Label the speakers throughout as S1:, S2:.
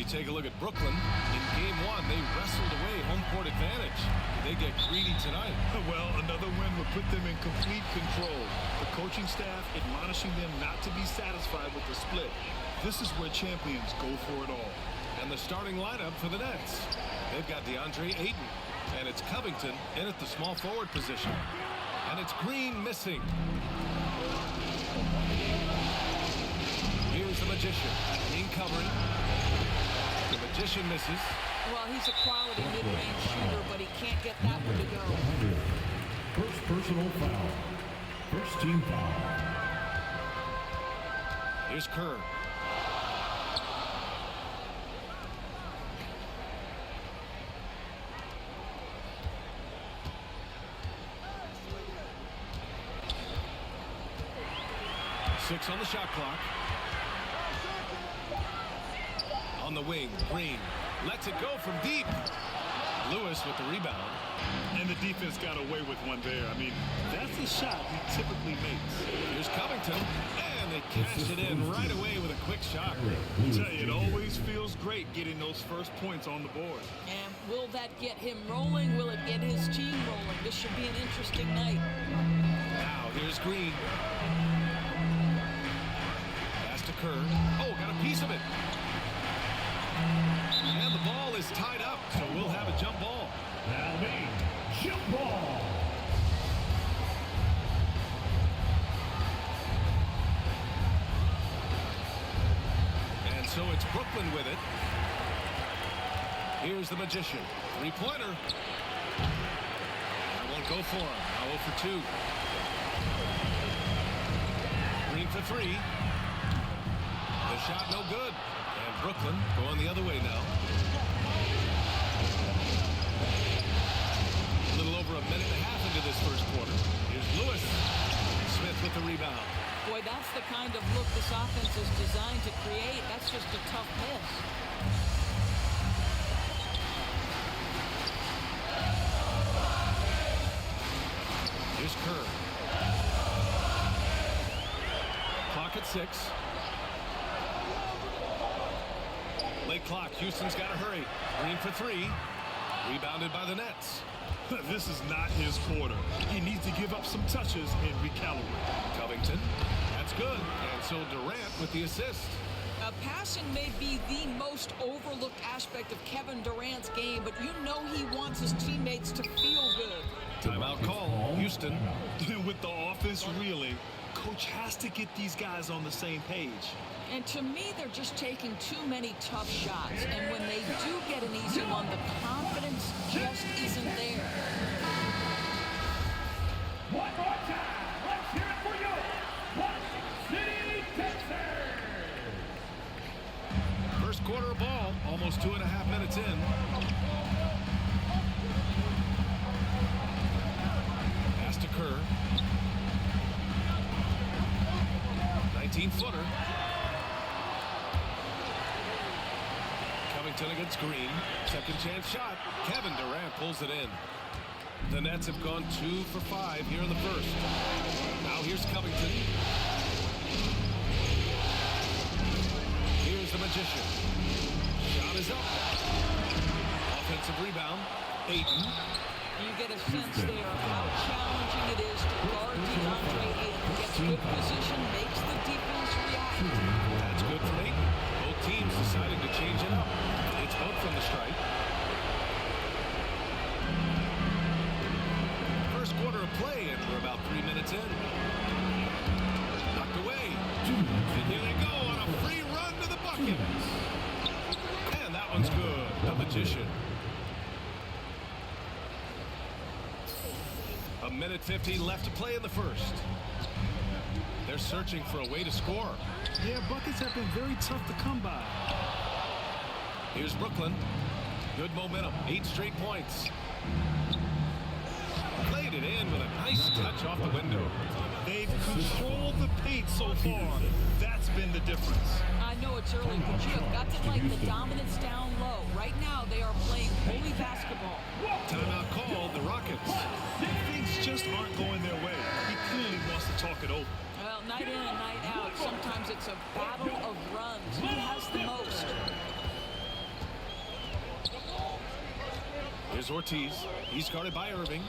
S1: take a look at Brooklyn. In Game 1, they wrestled away home court advantage. Did they get greedy tonight?
S2: Well, another win would put them in complete control. The coaching staff admonishing them not to be satisfied with the split. This is where champions go for it all.
S1: And the starting lineup for the Nets. They've got DeAndre Ayton. And it's Covington in at the small forward position. And it's Green missing. Here's the Magician. Green covering. The Magician misses.
S3: Well, he's a quality mid-range shooter, but he can't get that one to go.
S4: First personal foul. First team foul.
S1: Here's Kerr. Six on the shot clock. On the wing, Green lets it go from deep. Lewis with the rebound.
S2: And the defense got away with one there. I mean, that's a shot he typically makes.
S1: Here's Covington, and they cash it in right away with a quick shot.
S2: I tell you, it always feels great getting those first points on the board.
S3: And will that get him rolling? Will it get his team rolling? This should be an interesting night.
S1: Now here's Green. Pass to Kerr. Oh, got a piece of it. And the ball is tied up, so we'll have a jump ball.
S4: That'll be jump ball.
S1: And so it's Brooklyn with it. Here's the Magician. Three-pointer. That won't go for him. Now 0 for 2. Green for 3. The shot no good. And Brooklyn going the other way now. A little over a minute and a half into this first quarter. Here's Lewis. Smith with the rebound.
S3: Boy, that's the kind of look this offense is designed to create. That's just a tough miss.
S1: Here's Kerr. Clock at 6. Late clock. Houston's got to hurry. Green for 3. Rebounded by the Nets.
S2: This is not his quarter. He needs to give up some touches and recalibrate.
S1: Covington. That's good. And so Durant with the assist.
S3: Passing may be the most overlooked aspect of Kevin Durant's game, but you know he wants his teammates to feel good.
S1: Timeout call. Houston.
S2: With the offense reeling, coach has to get these guys on the same page.
S3: And to me, they're just taking too many tough shots. And when they do get an easy one, the confidence just isn't there.
S4: One more time. Let's hear it for you. Watch City, Texas.
S1: First quarter of ball. Almost 2.5 minutes in. Pass to Kerr. 19-footer. Covington against Green. Second chance shot. Kevin Durant pulls it in. The Nets have gone 2 for 5 here in the first. Now here's Covington. Here's the Magician. Shot is up. Offensive rebound. Ayton.
S3: You get a sense there of how challenging it is to guard DeAndre Ayton. Gets good position, makes the defense react.
S1: That's good for Ayton. Both teams decided to change it up. It's both from the stripe. First quarter of play, and we're about 3 minutes in. Knocked away. And here they go on a free run to the bucket. And that one's good. The Magician. A minute 15 left to play in the first. They're searching for a way to score.
S2: Yeah, buckets have been very tough to come by.
S1: Here's Brooklyn. Good momentum. 8 straight points. Played it in with a nice touch off the window.
S2: They've controlled the paint so far. That's been the difference.
S3: I know it's early, but you have got to like the dominance down low. Right now, they are playing holy basketball.
S1: Timeout called. The Rockets.
S2: Things just aren't going their way. He clearly wants to talk it over.
S3: Well, night in and night out, sometimes it's a battle of runs. Who has the most?
S1: Here's Ortiz. He's guarded by Irving.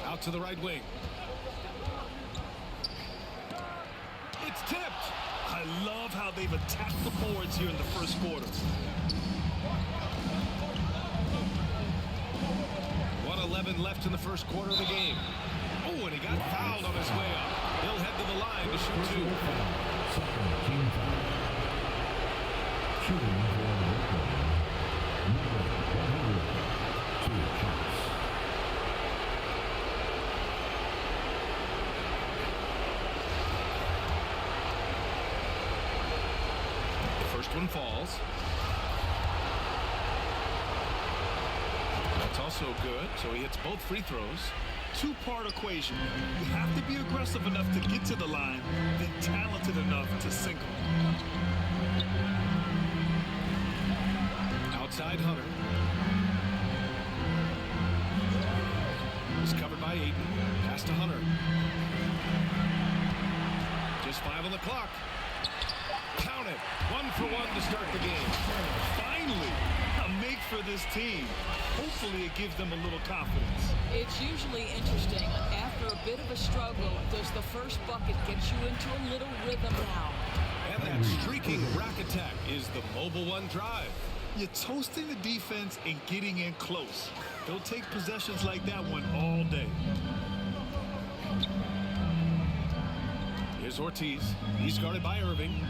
S1: Out to the right wing. It's tipped.
S2: I love how they've attacked the boards here in the first quarter.
S1: 1:11 left in the first quarter of the game. Oh, and he got fouled on his way up. He'll head to the line to shoot two.
S5: Second team foul. Shooting for Brooklyn. Number 100. 2 shots.
S1: First one falls. That's also good, so he hits both free throws.
S2: Two-part equation. You have to be aggressive enough to get to the line, then talented enough to sink them.
S1: Outside Hunter. He's covered by Ayton. Pass to Hunter. Just 5 on the clock. Count it. 1 for 1 to start the game.
S2: Finally, a make for this team. Hopefully it gives them a little confidence.
S3: It's usually interesting. After a bit of a struggle, does the first bucket get you into a little rhythm now?
S1: And that streaking rack attack is the mobile one drive.
S2: You're toasting the defense and getting in close. They'll take possessions like that one all day.
S1: Here's Ortiz. He's guarded by Irving.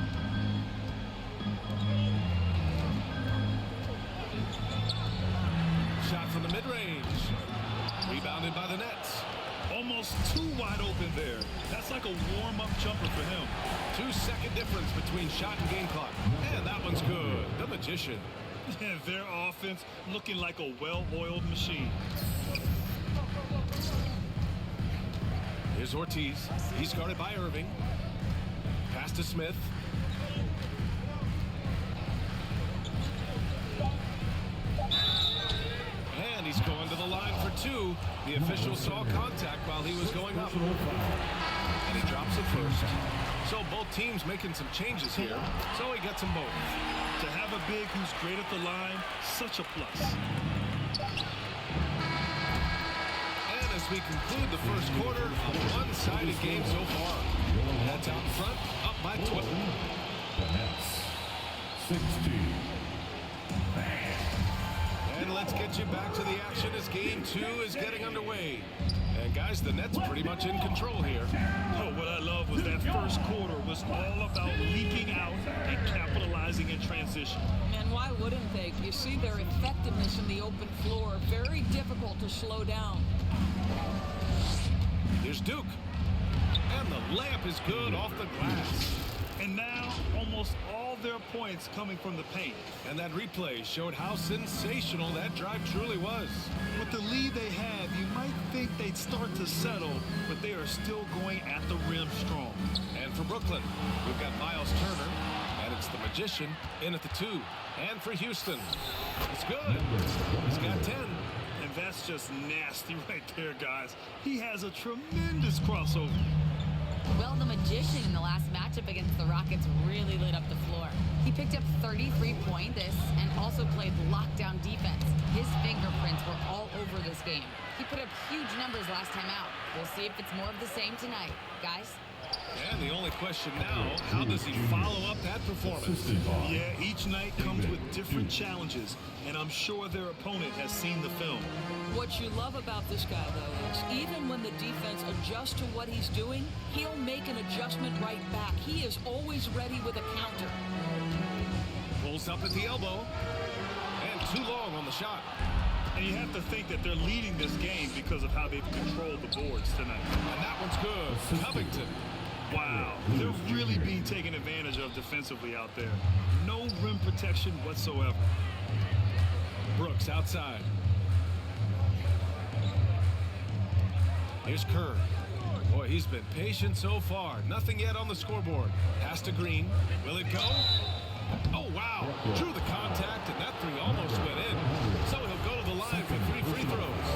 S1: Shot from the mid-range. Rebounded by the Nets.
S2: Almost too wide open there. That's like a warm-up jumper for him.
S1: 2-second difference between shot and game clock. And that one's good. The Magician.
S2: Yeah, their offense looking like a well-oiled machine.
S1: Here's Ortiz. He's guarded by Irving. Pass to Smith. And he's going to the line for 2. The official saw contact while he was going up. And he drops it first. So both teams making some changes here. So he gets them both.
S2: To have a big who's great at the line, such a plus.
S1: And as we conclude the first quarter, a one-sided game so far. Nets out in front, up by 12.
S5: The Nets. 16.
S1: And let's get you back to the action as game 2 is getting underway. And guys, the Nets pretty much in control here.
S2: Oh, what I love was that first quarter was all about leaking out and capitalizing in transition.
S3: And why wouldn't they? You see their effectiveness in the open floor. Very difficult to slow down.
S1: Here's Duke. And the layup is good off the glass.
S2: And now, almost all their points coming from the paint.
S1: And that replay showed how sensational that drive truly was.
S2: With the lead they have, you might think they'd start to settle, but they are still going at the rim strong.
S1: And for Brooklyn, we've got Miles Turner, and it's the Magician in at the 2. And for Houston, it's good. He's got 10.
S2: And that's just nasty right there, guys. He has a tremendous crossover.
S6: Well, the Magician in the last matchup against the Rockets really lit up the floor. He picked up 33 points and also played lockdown defense. His fingerprints were all over this game. He put up huge numbers last time out. We'll see if it's more of the same tonight. Guys?
S1: And the only question now, how does he follow up that performance?
S2: Yeah, each night comes with different challenges, and I'm sure their opponent has seen the film.
S3: What you love about this guy, though, is even when the defense adjusts to what he's doing, he'll make an adjustment right back. He is always ready with a counter.
S1: Pulls up at the elbow. And too long on the shot.
S2: And you have to think that they're leading this game because of how they've controlled the boards tonight.
S1: And that one's good. Covington.
S2: Wow, they're really being taken advantage of defensively out there. No rim protection whatsoever.
S1: Brooks outside. Here's Kerr. Boy, he's been patient so far. Nothing yet on the scoreboard. Pass to Green. Will it go? Oh, wow. Drew the contact, and that 3 almost went in. So he'll go to the line for 3 free throws.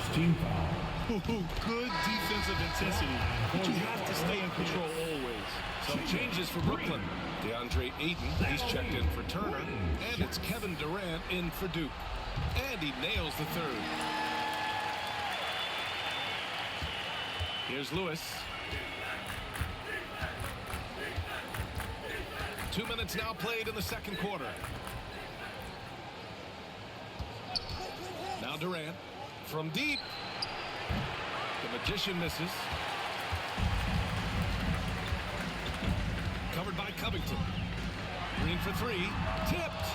S5: 16 foul.
S2: Good defensive intensity, but you have to stay in control always.
S1: Some changes for Brooklyn. DeAndre Ayton, he's checked in for Turner. And it's Kevin Durant in for Duke. And he nails the third. Here's Lewis. 2 minutes now played in the second quarter. Now Durant from deep. The Magician misses. Covered by Covington. Green for three. Tipped.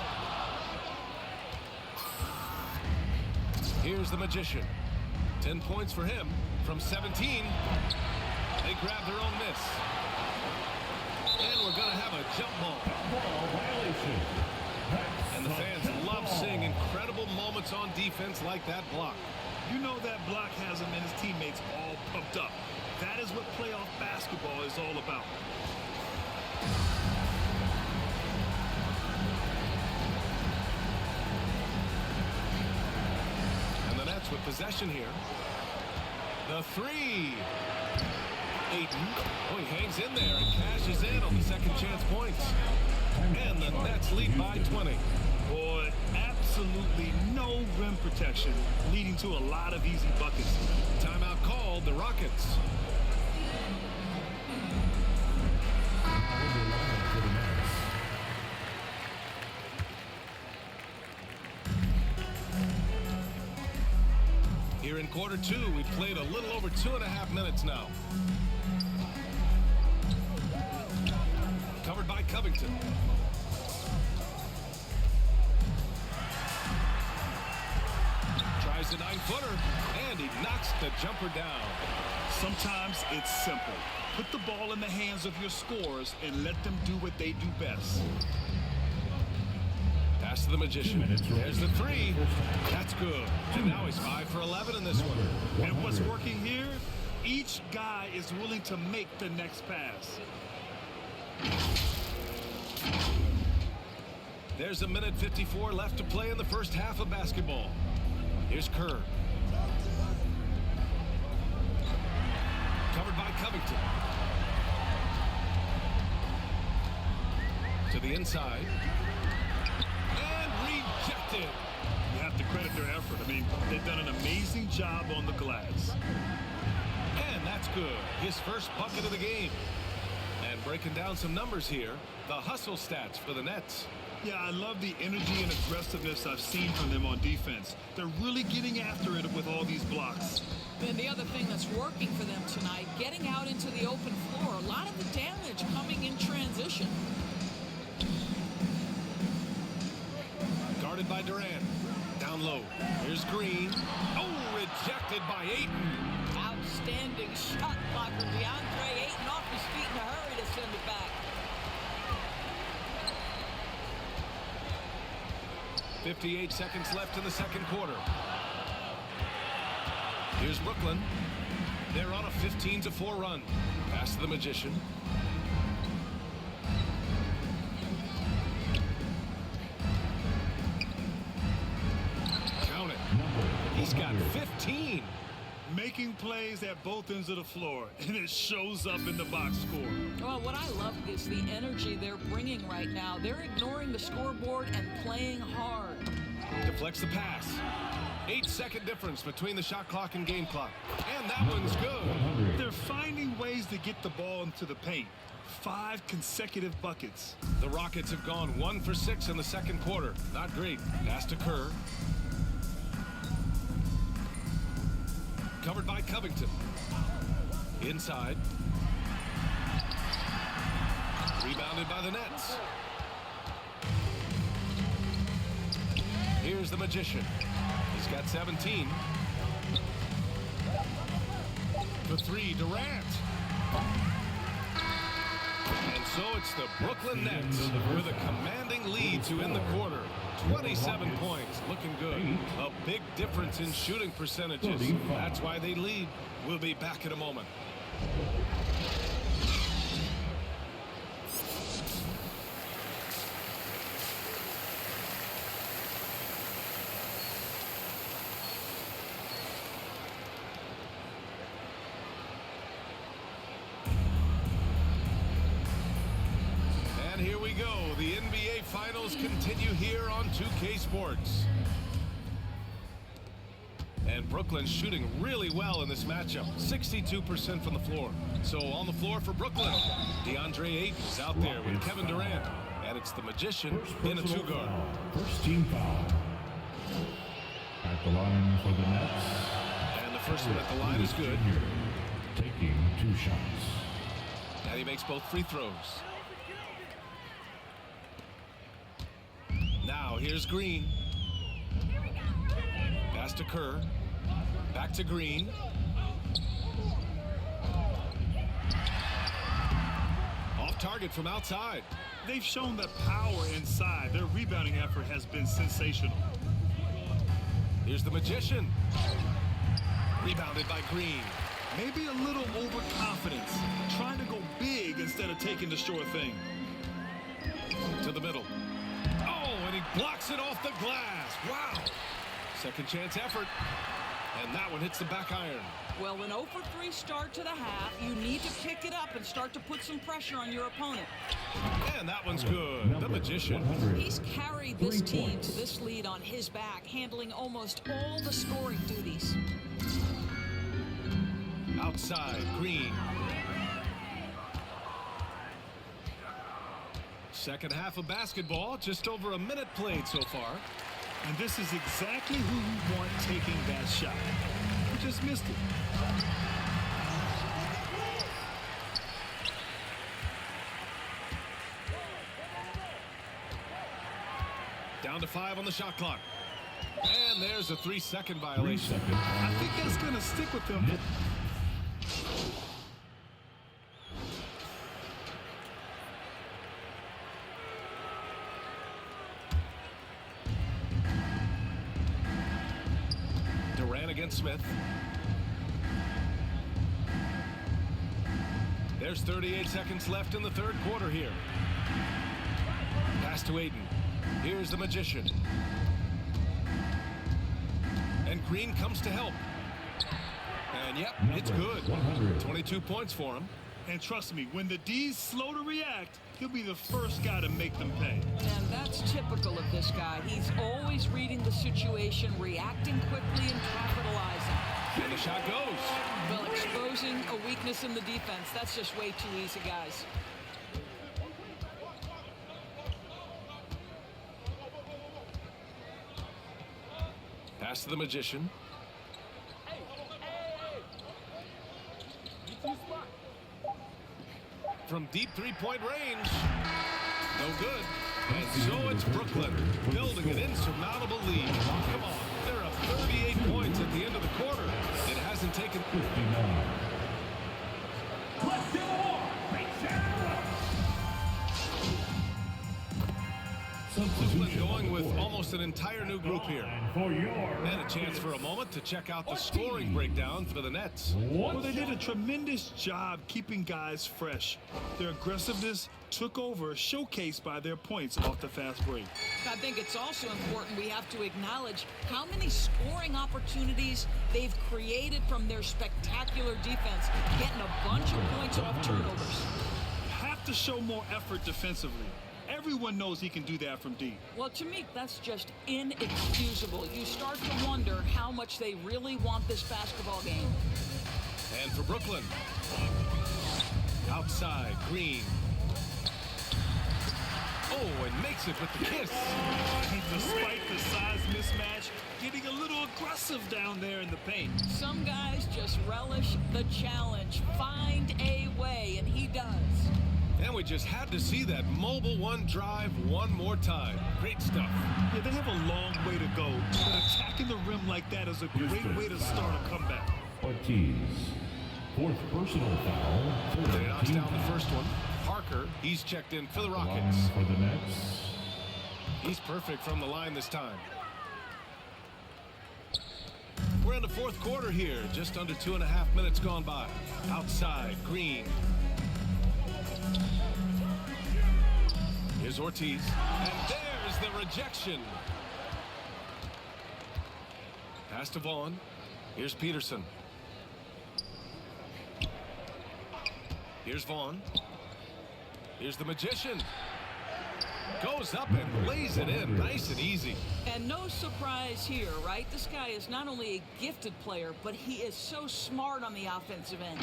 S1: Here's the Magician. 10 points for him from 17. They grab their own miss. And we're going to have a jump ball. And the fans love seeing incredible moments on defense like that block.
S2: You know that block has him and his teammates all pumped up. That is what playoff basketball is all about.
S1: And the Nets with possession here. The three. Ayton. Oh, he hangs in there and cashes in on the second chance points. And the Nets lead by 20.
S2: Boy, absolutely no rim protection, leading to a lot of easy buckets.
S1: Timeout called, the Rockets. Here in quarter two, we've played a little over 2.5 minutes now. Covered by Covington. Tries the 9-footer, and he knocks the jumper down.
S2: Sometimes it's simple. Put the ball in the hands of your scorers and let them do what they do best.
S1: Pass to the Magician. There's the three. That's good. And now he's 5 for 11 in this one.
S2: And what's working here? Each guy is willing to make the next pass.
S1: There's 1:54 left to play in the first half of basketball. Here's Kerr. Covered by Covington. To the inside. And rejected.
S2: You have to credit their effort. I mean, they've done an amazing job on the glass.
S1: And that's good. His first bucket of the game. And breaking down some numbers here, the hustle stats for the Nets.
S2: Yeah, I love the energy and aggressiveness I've seen from them on defense. They're really getting after it with all these blocks.
S3: And the other thing that's working for them tonight, getting out into the open floor. A lot of the damage coming in transition.
S1: Guarded by Durant. Down low. Here's Green. Oh, rejected by Ayton.
S3: Outstanding shot blocker. DeAndre Ayton off his feet in a hurry to send it back.
S1: 58 seconds left in the second quarter. Here's Brooklyn. They're on a 15-4 run. Pass to the Magician. Count it. He's got 15.
S2: Making plays at both ends of the floor, and it shows up in the box score.
S3: Well, what I love is the energy they're bringing right now. They're ignoring the scoreboard and playing hard.
S1: Deflects the pass. 8-second difference between the shot clock and game clock. And that one's good.
S2: They're finding ways to get the ball into the paint. 5 consecutive buckets.
S1: The Rockets have gone 1 for 6 in the second quarter. Not great. Pass to Kerr. Covered by Covington. Inside. Rebounded by the Nets. Here's the Magician. He's got 17. The three, Durant. And so it's the Brooklyn Nets with a commanding lead to end the quarter. 27 points, looking good. A big difference in shooting percentages. That's why they lead. We'll be back in a moment. go. The NBA Finals continue here on 2K Sports. And Brooklyn's shooting really well in this matchup. 62% from the floor. So on the floor for Brooklyn, DeAndre Ayton is out there with Kevin Durant. And it's the Magician in a two-guard.
S5: First team foul. At the line for the Nets.
S1: And the first one at the line is good.
S5: Taking 2 shots.
S1: And he makes both free throws. Now here's Green. Pass to Kerr. Back to Green. Off target from outside.
S2: They've shown that power inside. Their rebounding effort has been sensational.
S1: Here's the Magician. Rebounded by Green.
S2: Maybe a little overconfidence, trying to go big instead of taking the sure thing.
S1: To the middle. Oh, and he blocks it off the glass. Wow. Second chance effort. And that one hits the back iron.
S3: Well, an 0 for 3 start to the half. You need to pick it up and start to put some pressure on your opponent.
S1: And that one's good. The Magician.
S3: He's carried this team to this lead on his back, handling almost all the scoring duties.
S1: Outside, Green. Second half of basketball, just over a minute played so far.
S2: And this is exactly who you want taking that shot. You just missed it.
S1: Down to 5 on the shot clock. And there's a 3-second violation.
S2: I think that's going to stick with them.
S1: Durant against Smith. There's 38 seconds left in the third quarter here. Pass to Ayton. Here's the Magician. And Green comes to help. And yep, it's good. 22 points for him.
S2: And trust me, when the D's slow to react, he'll be the first guy to make them pay.
S3: And that's typical of this guy. He's always reading the situation, reacting quickly, and capitalizing.
S1: And the shot goes.
S3: Well, exposing a weakness in the defense, that's just way too easy, guys.
S1: Pass to the Magician. From deep three-point range. No good. And so it's Brooklyn building an insurmountable lead. Come on. They're up 38 points at the end of the quarter. It hasn't taken...
S5: 59.
S4: Let's do more.
S1: Brooklyn going with almost an entire new group here.
S5: For your
S1: And a chance for a moment to check out the scoring breakdown for the Nets.
S2: Well, they did a tremendous job keeping guys fresh. Their aggressiveness took over, showcased by their points off the fast break.
S3: I think it's also important we have to acknowledge how many scoring opportunities they've created from their spectacular defense, getting a bunch of points off turnovers.
S2: Have to show more effort defensively. Everyone knows he can do that from deep.
S3: Well, to me, that's just inexcusable. You start to wonder how much they really want this basketball game.
S1: And for Brooklyn. Outside, Green. Oh, and makes it with the kiss.
S2: And despite the size mismatch, getting a little aggressive down there in the paint.
S3: Some guys just relish the challenge. Find a way, and he does.
S1: And we just had to see that mobile one drive one more time. Great stuff.
S2: Yeah, they have a long way to go, but attacking the rim like that is a great way to start a comeback.
S5: Ortiz. Fourth personal foul.
S1: They knocks down the first one. Parker, he's checked in for the Rockets.
S5: For the Nets.
S1: He's perfect from the line this time. We're in the fourth quarter here. Just under 2.5 minutes gone by. Outside, Green. Here's Ortiz. And there's the rejection. Pass to Vaughn. Here's Peterson. Here's Vaughn. Here's the Magician. Goes up and lays it in nice and easy.
S3: And no surprise here, right? This guy is not only a gifted player, but he is so smart on the offensive end.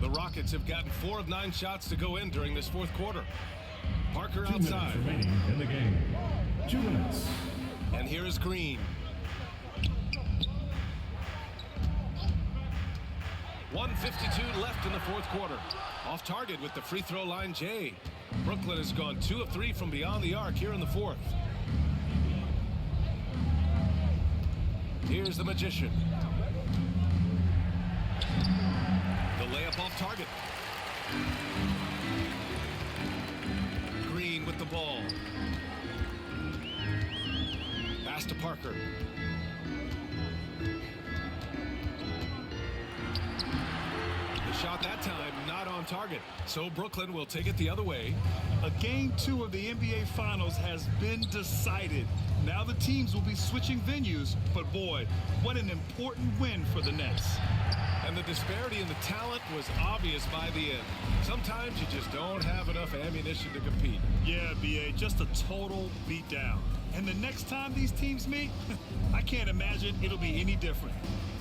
S1: The Rockets have gotten 4 of 9 shots to go in during this fourth quarter. Parker
S5: 2 minutes
S1: outside.
S5: remaining in the game. 2 minutes.
S1: And here is Green. 1:52 left in the fourth quarter. Off target with the free throw line, Jay. Brooklyn has gone 2 of 3 from beyond the arc here in the fourth. Here's the Magician. The layup off target. Green with the ball. Pass to Parker. Shot that time not on target, so Brooklyn will take it the other way.
S2: A game 2 of the NBA Finals has been decided. Now the teams will be switching venues, but boy, what an important win for the Nets.
S1: And the disparity in the talent was obvious by the end. Sometimes you just don't have enough ammunition to compete.
S2: Yeah, BA, just a total beatdown. And the next time these teams meet, I can't imagine it'll be any different.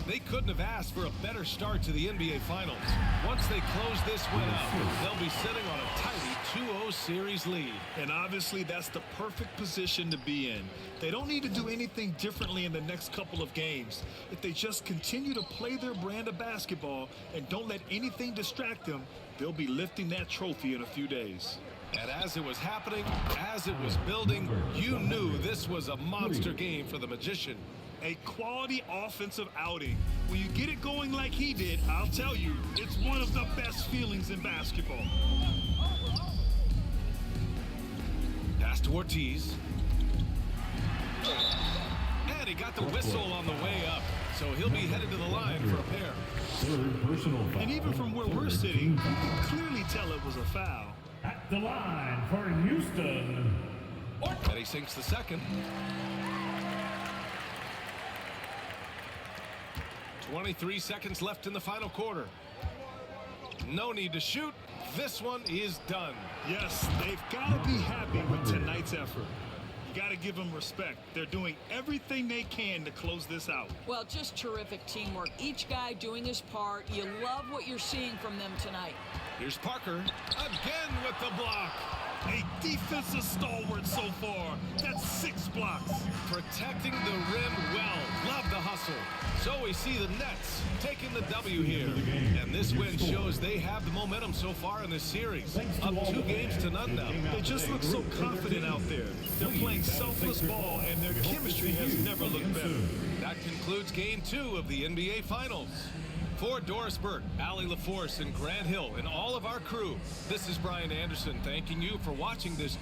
S1: They couldn't have asked for a better start to the NBA Finals. Once they close this win out, they'll be sitting on a tidy 2-0 series lead.
S2: And obviously that's the perfect position to be in. They don't need to do anything differently in the next couple of games. If they just continue to play their brand of basketball and don't let anything distract them, they'll be lifting that trophy in a few days.
S1: And as it was happening, as it was building, you knew this was a monster game for the Magician.
S2: A quality offensive outing. When you get it going like he did, I'll tell you, it's one of the best feelings in basketball.
S1: Pass to Ortiz. And he got the whistle on the way up, so he'll be headed to the line for a pair.
S5: 3rd personal foul.
S2: And even from where we're sitting, you can clearly tell it was a foul.
S4: At the line for Houston.
S1: And he sinks the second. 23 seconds left in the final quarter. No need to shoot. This one is done.
S2: Yes, they've got to be happy with tonight's effort. You got to give them respect. They're doing everything they can to close this out.
S3: Well, just terrific teamwork. Each guy doing his part. You love what you're seeing from them tonight.
S1: Here's Parker again with the block.
S2: A defensive stalwart so far. That's 6 blocks.
S1: Protecting the rim well. Love the hustle. So we see the Nets taking the W here. And this win shows they have the momentum so far in this series. Up 2 games to none now.
S2: They just look so confident out there. They're playing selfless ball, and their chemistry has never looked better.
S1: That concludes game 2 of the NBA Finals. For Doris Burke, Allie LaForce, and Grant Hill, and all of our crew, this is Brian Anderson thanking you for watching this.